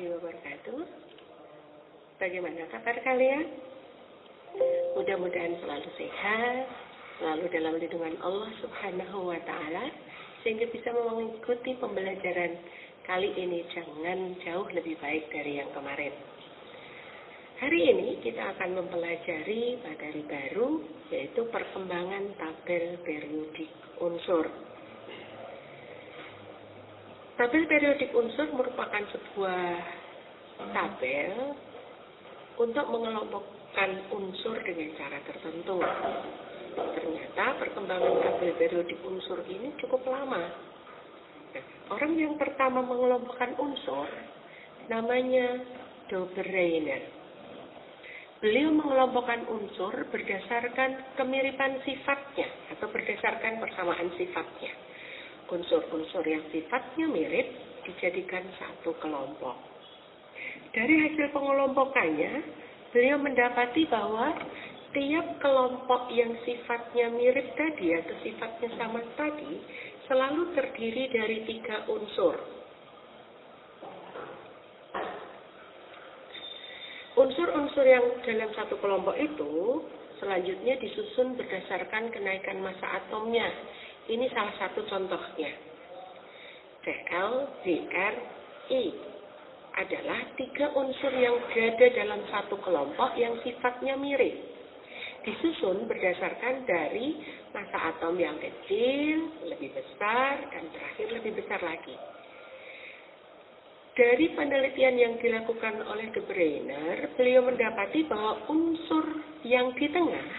warahmatullahi wabarakatuh. Bagaimana kabar kalian? Mudah-mudahan selalu sehat, selalu dalam lindungan Allah Subhanahu wa Ta'ala, sehingga bisa mengikuti pembelajaran kali ini jangan jauh lebih baik dari yang kemarin. Hari ini kita akan mempelajari materi baru, yaitu perkembangan tabel periodik unsur. Tabel periodik unsur merupakan sebuah tabel untuk mengelompokkan unsur dengan cara tertentu. Ternyata perkembangan tabel periodik unsur ini cukup lama. Orang yang pertama mengelompokkan unsur namanya Dobereiner. Beliau mengelompokkan unsur berdasarkan kemiripan sifatnya atau berdasarkan persamaan sifatnya. Unsur-unsur yang sifatnya mirip dijadikan satu kelompok. Dari hasil pengelompokannya, beliau mendapati bahwa tiap kelompok yang sifatnya mirip tadi atau sifatnya sama tadi selalu terdiri dari 3 unsur. Unsur-unsur yang dalam satu kelompok itu selanjutnya disusun berdasarkan kenaikan massa atomnya. Ini salah satu contohnya. Cl, Br, I adalah 3 unsur yang berada dalam satu kelompok yang sifatnya mirip. Disusun berdasarkan dari massa atom yang kecil, lebih besar, dan terakhir lebih besar lagi. Dari penelitian yang dilakukan oleh Dobereiner, beliau mendapati bahwa unsur yang di tengah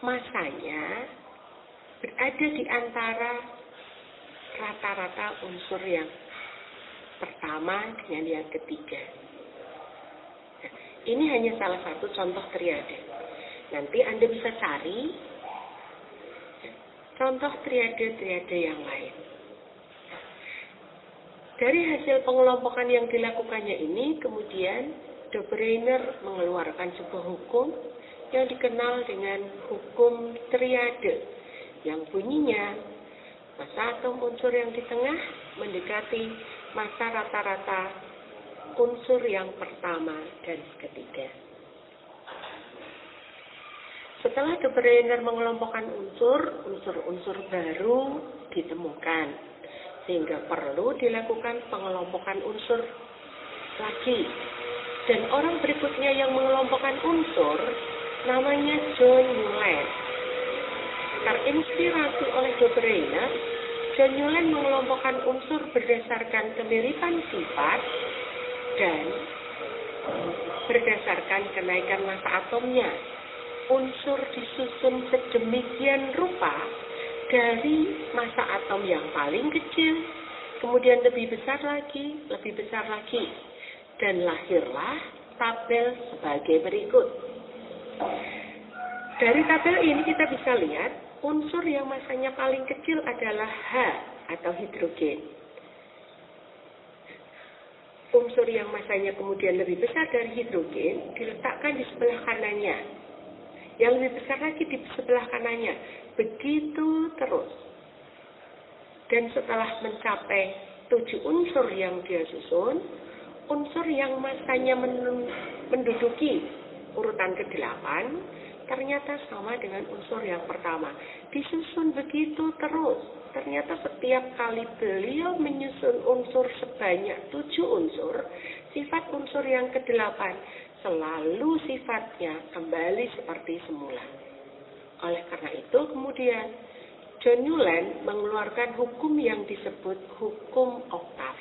massanya berada di antara rata-rata unsur yang pertama dengan yang ketiga. Nah, ini hanya salah satu contoh triade. Nanti Anda bisa cari contoh triade-triade yang lain. Dari hasil pengelompokan yang dilakukannya ini, kemudian Dobereiner mengeluarkan sebuah hukum yang dikenal dengan hukum triade, yang bunyinya massa atom unsur yang di tengah mendekati massa rata-rata unsur yang pertama dan ketiga. Setelah Dobereiner mengelompokkan unsur-unsur baru ditemukan, sehingga perlu dilakukan pengelompokan unsur lagi. Dan orang berikutnya yang mengelompokkan unsur namanya John Newland. Terinspirasi oleh Dobereiner, John Newland mengelompokkan unsur berdasarkan kemiripan sifat dan berdasarkan kenaikan massa atomnya. Unsur disusun sedemikian rupa dari massa atom yang paling kecil, kemudian lebih besar lagi, dan lahirlah tabel sebagai berikut. Dari tabel ini kita bisa lihat unsur yang massanya paling kecil adalah H atau hidrogen. Unsur yang massanya kemudian lebih besar dari hidrogen diletakkan di sebelah kanannya. Yang lebih besar lagi di sebelah kanannya. Begitu terus. Dan setelah mencapai 7 unsur yang dia susun, unsur yang massanya menduduki urutan ke-8 ternyata sama dengan unsur yang pertama. Disusun begitu terus. Ternyata setiap kali beliau menyusun unsur sebanyak 7 unsur, sifat unsur yang ke-8 selalu sifatnya kembali seperti semula. Oleh karena itu kemudian John Newland mengeluarkan hukum yang disebut hukum oktav.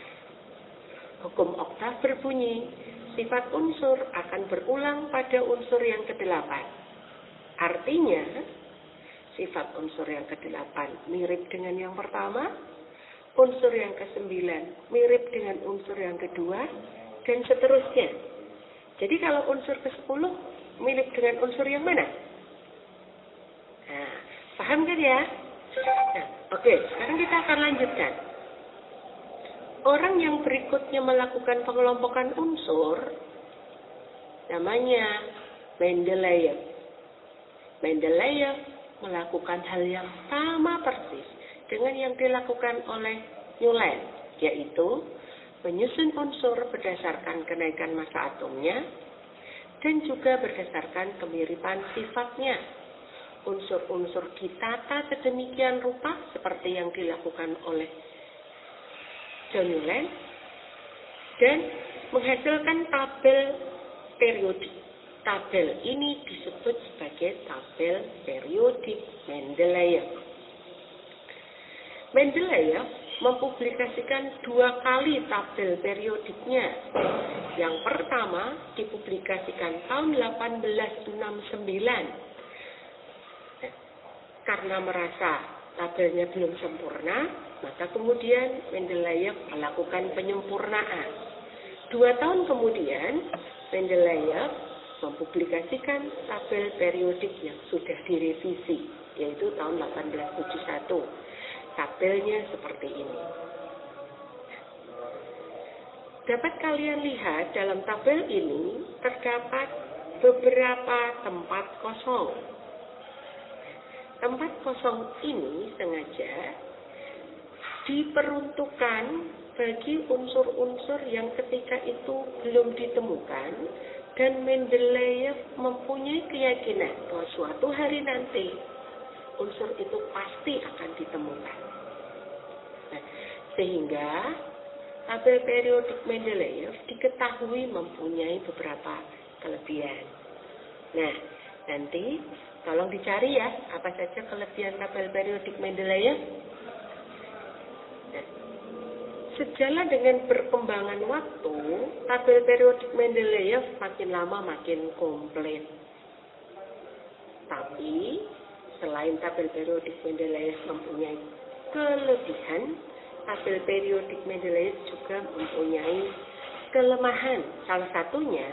Hukum oktav berbunyi, sifat unsur akan berulang pada unsur yang ke-8. Artinya, sifat unsur yang ke-8 mirip dengan yang pertama, unsur yang ke-9 mirip dengan unsur yang kedua, dan seterusnya. Jadi kalau unsur ke-10 mirip dengan unsur yang mana? Nah, paham kan ya? Nah, oke, sekarang kita akan lanjutkan. Orang yang berikutnya melakukan pengelompokan unsur namanya Mendeleev. Mendeleev melakukan hal yang sama persis dengan yang dilakukan oleh Newland, yaitu menyusun unsur berdasarkan kenaikan massa atomnya dan juga berdasarkan kemiripan sifatnya. Unsur-unsur ditata sedemikian rupa seperti yang dilakukan oleh John Newland dan menghasilkan tabel periodik. Tabel ini disebut sebagai tabel periodik Mendeleev. Mendeleev mempublikasikan 2 kali tabel periodiknya. Yang pertama dipublikasikan tahun 1869. Karena merasa tabelnya belum sempurna, maka kemudian Mendeleev melakukan penyempurnaan. 2 tahun kemudian, Mendeleev mempublikasikan tabel periodik yang sudah direvisi, yaitu tahun 1871. Tabelnya seperti ini. Dapat kalian lihat dalam tabel ini terdapat beberapa tempat kosong. Tempat kosong ini sengaja diperuntukkan bagi unsur-unsur yang ketika itu belum ditemukan dan Mendeleev mempunyai keyakinan bahwa suatu hari nanti unsur itu pasti akan ditemukan. Nah, sehingga tabel periodik Mendeleev diketahui mempunyai beberapa kelebihan. Nah, nanti tolong dicari ya, apa saja kelebihan tabel periodik Mendeleev. Nah, sejalan dengan perkembangan waktu, tabel periodik Mendeleev makin lama makin komplit. Tapi, selain tabel periodik Mendeleev mempunyai kelebihan, tabel periodik Mendeleev juga mempunyai kelemahan. Salah satunya,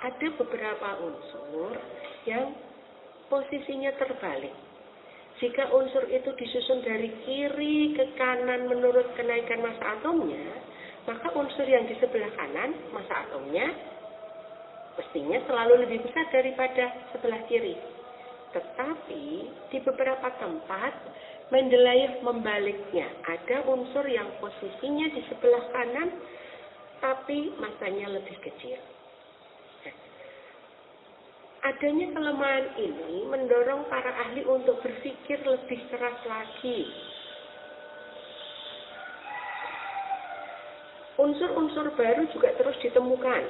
ada beberapa unsur yang posisinya terbalik. Jika unsur itu disusun dari kiri ke kanan menurut kenaikan massa atomnya, maka unsur yang di sebelah kanan massa atomnya mestinya selalu lebih besar daripada sebelah kiri. Tetapi di beberapa tempat Mendeleev membaliknya. Ada unsur yang posisinya di sebelah kanan tapi massanya lebih kecil. Adanya kelemahan ini mendorong para ahli untuk berpikir lebih keras lagi. Unsur-unsur baru juga terus ditemukan.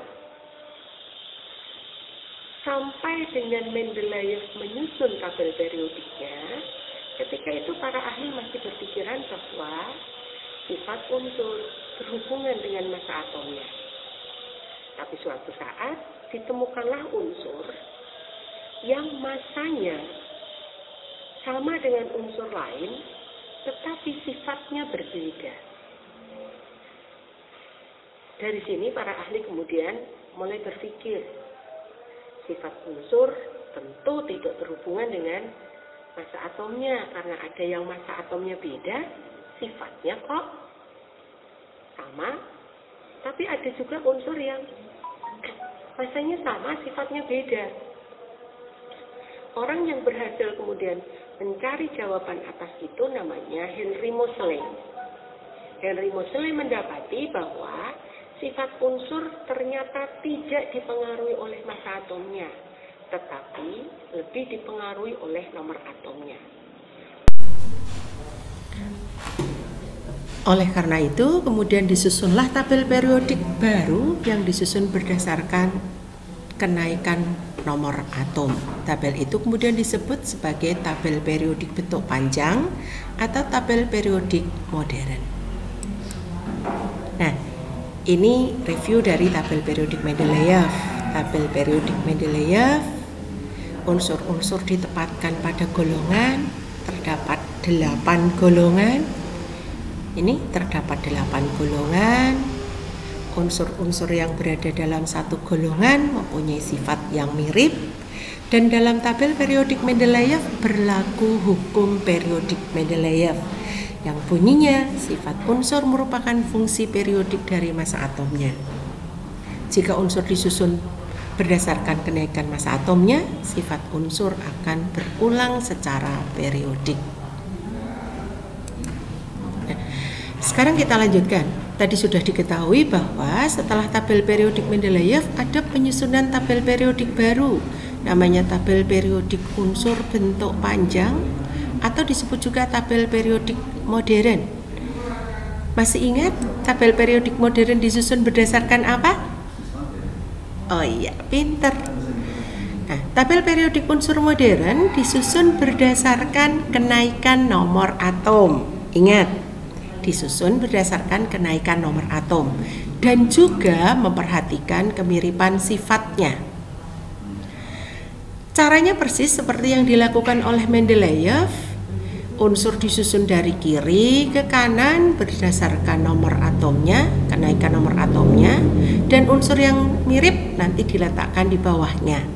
Sampai dengan Mendeleev menyusun tabel periodiknya, ketika itu para ahli masih berpikiran bahwa sifat unsur berhubungan dengan massa atomnya. Tapi suatu saat ditemukanlah unsur yang massanya sama dengan unsur lain, tetapi sifatnya berbeda. Dari sini para ahli kemudian mulai berpikir, sifat unsur tentu tidak berhubungan dengan massa atomnya, karena ada yang massa atomnya beda, sifatnya kok sama, tapi ada juga unsur yang massanya sama, sifatnya beda. Orang yang berhasil kemudian mencari jawaban atas itu namanya Henry Moseley. Henry Moseley mendapati bahwa sifat unsur ternyata tidak dipengaruhi oleh massa atomnya, tetapi lebih dipengaruhi oleh nomor atomnya. Oleh karena itu, kemudian disusunlah tabel periodik baru yang disusun berdasarkan kenaikan nomor atom. Tabel itu kemudian disebut sebagai tabel periodik bentuk panjang atau tabel periodik modern. Nah, ini review dari tabel periodik Mendeleev. Tabel periodik Mendeleev, unsur-unsur ditempatkan pada golongan, terdapat 8 golongan. Ini terdapat 8 golongan. Unsur-unsur yang berada dalam satu golongan mempunyai sifat yang mirip, dan dalam tabel periodik Mendeleev berlaku hukum periodik Mendeleev yang bunyinya sifat unsur merupakan fungsi periodik dari massa atomnya. Jika unsur disusun berdasarkan kenaikan massa atomnya, sifat unsur akan berulang secara periodik. Nah, sekarang kita lanjutkan. Tadi sudah diketahui bahwa setelah tabel periodik Mendeleyev ada penyusunan tabel periodik baru, namanya tabel periodik unsur bentuk panjang atau disebut juga tabel periodik modern. Masih ingat tabel periodik modern disusun berdasarkan apa? Oh iya, pinter. Nah, tabel periodik unsur modern disusun berdasarkan kenaikan nomor atom. Ingat, disusun berdasarkan kenaikan nomor atom dan juga memperhatikan kemiripan sifatnya. Caranya persis seperti yang dilakukan oleh Mendeleyev. Unsur disusun dari kiri ke kanan berdasarkan nomor atomnya, kenaikan nomor atomnya, dan unsur yang mirip nanti diletakkan di bawahnya.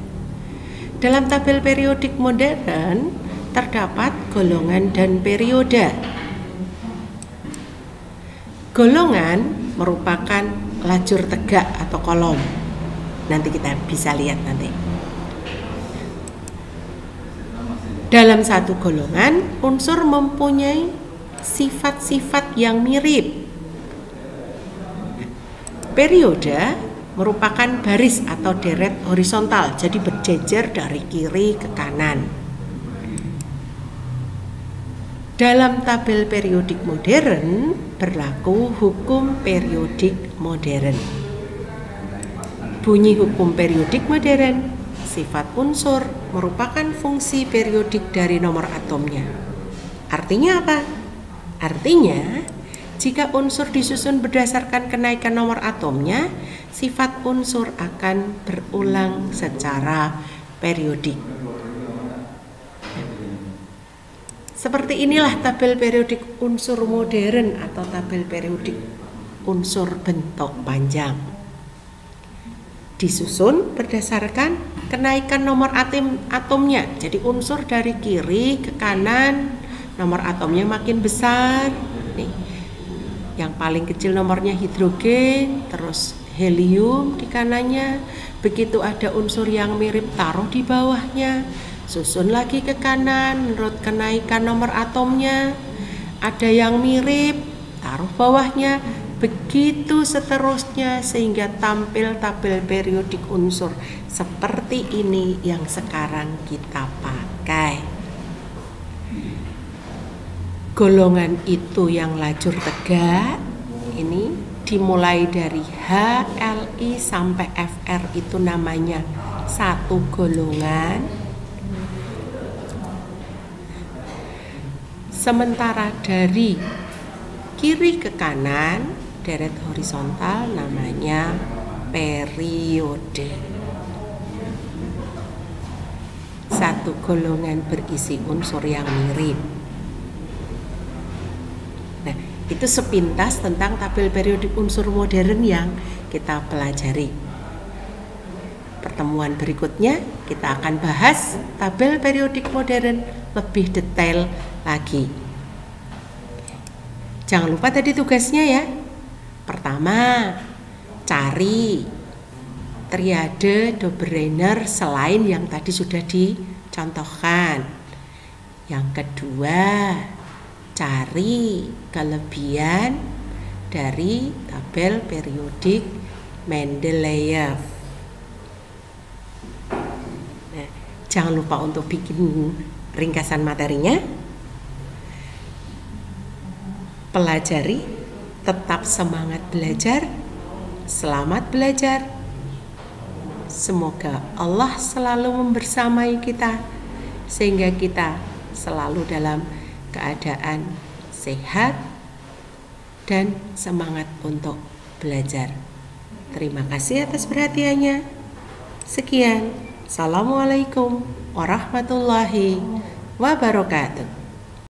Dalam tabel periodik modern terdapat golongan dan periode. Golongan merupakan lajur tegak atau kolom. Nanti kita bisa lihat nanti. Dalam satu golongan, unsur mempunyai sifat-sifat yang mirip. Periode merupakan baris atau deret horizontal, jadi berjejer dari kiri ke kanan. Dalam tabel periodik modern berlaku hukum periodik modern. Bunyi hukum periodik modern, sifat unsur merupakan fungsi periodik dari nomor atomnya. Artinya apa? Artinya, jika unsur disusun berdasarkan kenaikan nomor atomnya, sifat unsur akan berulang secara periodik. Seperti inilah tabel periodik unsur modern atau tabel periodik unsur bentuk panjang. Disusun berdasarkan kenaikan nomor atomnya. Jadi unsur dari kiri ke kanan, nomor atomnya makin besar. Nih, yang paling kecil nomornya hidrogen, terus helium di kanannya. Begitu ada unsur yang mirip, taruh di bawahnya. Susun lagi ke kanan menurut kenaikan nomor atomnya. Ada yang mirip, taruh bawahnya. Begitu seterusnya sehingga tampil tabel periodik unsur seperti ini yang sekarang kita pakai. Golongan itu yang lajur tegak ini dimulai dari HLI sampai FR itu namanya satu golongan. Sementara dari kiri ke kanan deret horizontal namanya periode. Satu golongan berisi unsur yang mirip. Nah, itu sepintas tentang tabel periodik unsur modern yang kita pelajari. Pertemuan berikutnya kita akan bahas tabel periodik modern lebih detail lagi. Jangan lupa tadi tugasnya ya. Pertama, cari triade Dobereiner selain yang tadi sudah dicontohkan. Yang kedua, cari kelebihan dari tabel periodik Mendeleyev. Nah, jangan lupa untuk bikin ringkasan materinya. Pelajari, tetap semangat belajar. Selamat belajar. Semoga Allah selalu membersamai kita sehingga kita selalu dalam keadaan sehat dan semangat untuk belajar. Terima kasih atas perhatiannya. Sekian. Assalamualaikum warahmatullahi wabarakatuh.